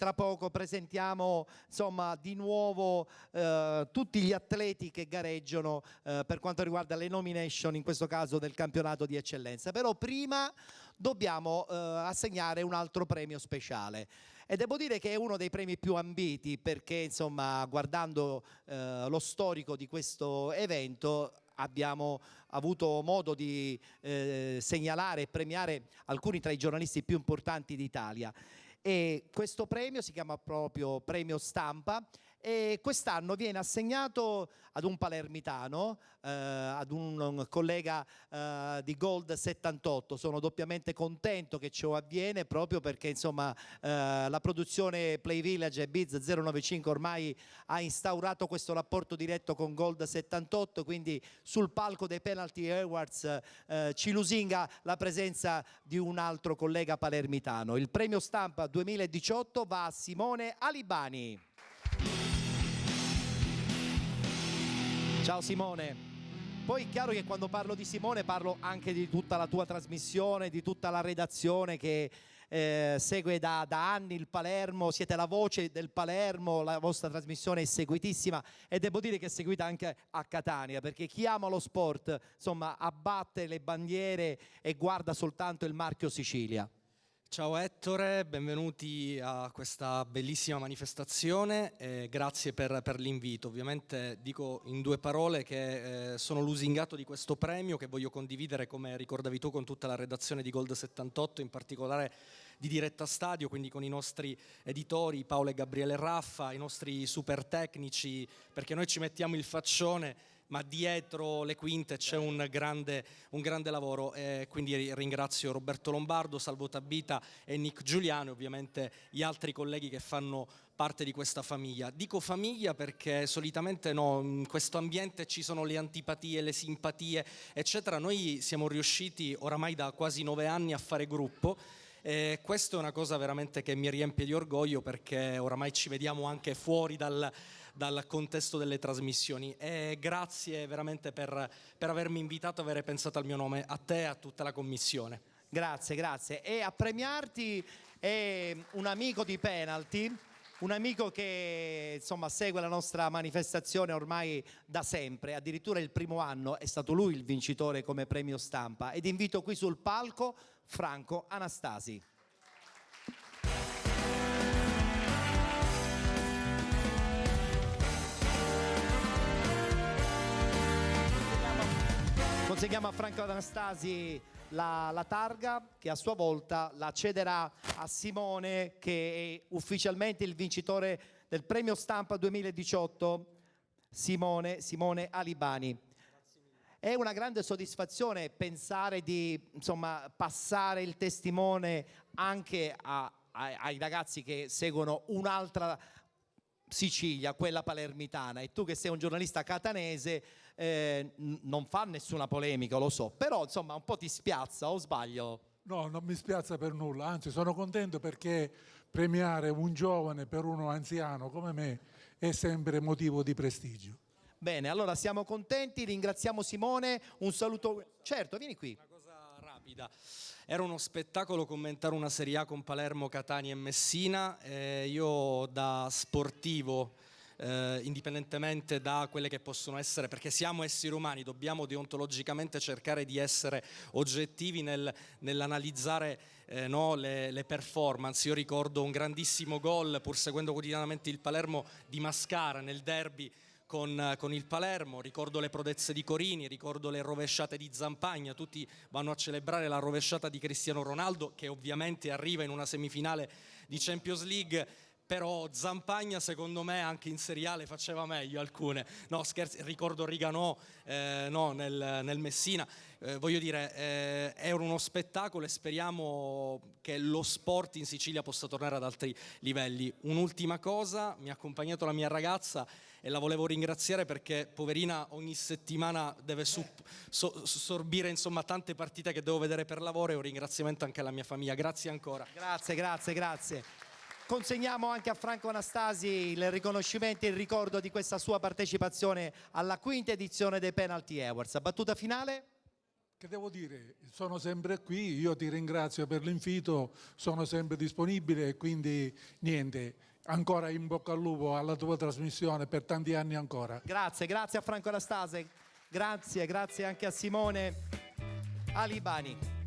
tra poco presentiamo insomma di nuovo tutti gli atleti che gareggiano per quanto riguarda le nomination, in questo caso del campionato di eccellenza. Però prima dobbiamo assegnare un altro premio speciale e devo dire che è uno dei premi più ambiti, perché insomma guardando lo storico di questo evento abbiamo avuto modo di segnalare e premiare alcuni tra i giornalisti più importanti d'Italia. E questo premio si chiama proprio Premio Stampa e quest'anno viene assegnato ad un palermitano, ad un collega di Gold 78. Sono doppiamente contento che ciò avviene proprio perché insomma la produzione Play Village e Biz 095 ormai ha instaurato questo rapporto diretto con Gold 78, quindi sul palco dei Penalty Awards ci lusinga la presenza di un altro collega palermitano. Il Premio Stampa 2018 va a Simone Alibani. Ciao Simone. Poi è chiaro che quando parlo di Simone parlo anche di tutta la tua trasmissione, di tutta la redazione che segue da anni il Palermo, siete la voce del Palermo, la vostra trasmissione è seguitissima e devo dire che è seguita anche a Catania, perché chi ama lo sport insomma abbatte le bandiere e guarda soltanto il marchio Sicilia. Ciao Ettore, benvenuti a questa bellissima manifestazione e grazie per l'invito. Ovviamente dico in due parole che sono lusingato di questo premio che voglio condividere, come ricordavi tu, con tutta la redazione di Gold 78, in particolare di Diretta Stadio, quindi con i nostri editori Paolo e Gabriele Raffa, i nostri super tecnici, perché noi ci mettiamo il faccione ma dietro le quinte c'è un grande lavoro, quindi ringrazio Roberto Lombardo, Salvo Tabita e Nick Giuliano e ovviamente gli altri colleghi che fanno parte di questa famiglia. Dico famiglia perché solitamente no, in questo ambiente ci sono le antipatie, le simpatie eccetera. Noi siamo riusciti oramai da quasi 9 anni a fare gruppo. Questo è una cosa veramente che mi riempie di orgoglio, perché oramai ci vediamo anche fuori dal contesto delle trasmissioni, e grazie veramente per avermi invitato, aver pensato al mio nome, a te e a tutta la commissione. Grazie, grazie. E a premiarti è un amico di Penalty, un amico che insomma segue la nostra manifestazione ormai da sempre, addirittura il primo anno è stato lui il vincitore come Premio Stampa, ed invito qui sul palco Franco Anastasi. Consegniamo a Franco Anastasi la targa, che a sua volta la cederà a Simone, che è ufficialmente il vincitore del Premio Stampa 2018, Simone Alibani. È una grande soddisfazione pensare di insomma, passare il testimone anche ai ragazzi che seguono un'altra Sicilia, quella palermitana, e tu che sei un giornalista catanese non fa nessuna polemica, lo so, però insomma un po' ti spiazza, o sbaglio? No, non mi spiazza per nulla, anzi sono contento perché premiare un giovane per uno anziano come me è sempre motivo di prestigio. Bene, allora siamo contenti, ringraziamo Simone, un saluto. Certo, vieni qui. Una cosa rapida, era uno spettacolo commentare una Serie A con Palermo, Catania e Messina, io da sportivo, indipendentemente da quelle che possono essere, perché siamo esseri umani, dobbiamo deontologicamente cercare di essere oggettivi nell'analizzare no, le performance. Io ricordo un grandissimo gol, pur seguendo quotidianamente il Palermo, di Mascara nel derby con il Palermo, ricordo le prodezze di Corini, ricordo le rovesciate di Zampagna, tutti vanno a celebrare la rovesciata di Cristiano Ronaldo, che ovviamente arriva in una semifinale di Champions League, però Zampagna secondo me anche in seriale faceva meglio alcune. No, scherzi, ricordo Riganò no, nel Messina. Voglio dire, è uno spettacolo e speriamo che lo sport in Sicilia possa tornare ad altri livelli. Un'ultima cosa, mi ha accompagnato la mia ragazza e la volevo ringraziare perché poverina ogni settimana deve sorbire insomma tante partite che devo vedere per lavoro, e un ringraziamento anche alla mia famiglia. Grazie ancora. Grazie. Consegniamo anche a Franco Anastasi il riconoscimento e il ricordo di questa sua partecipazione alla quinta edizione dei Penalty Awards. Battuta finale? Che devo dire? Sono sempre qui, io ti ringrazio per l'invito, sono sempre disponibile e quindi niente, ancora in bocca al lupo alla tua trasmissione per tanti anni ancora. Grazie, grazie a Franco Anastase, grazie anche a Simone Alibani.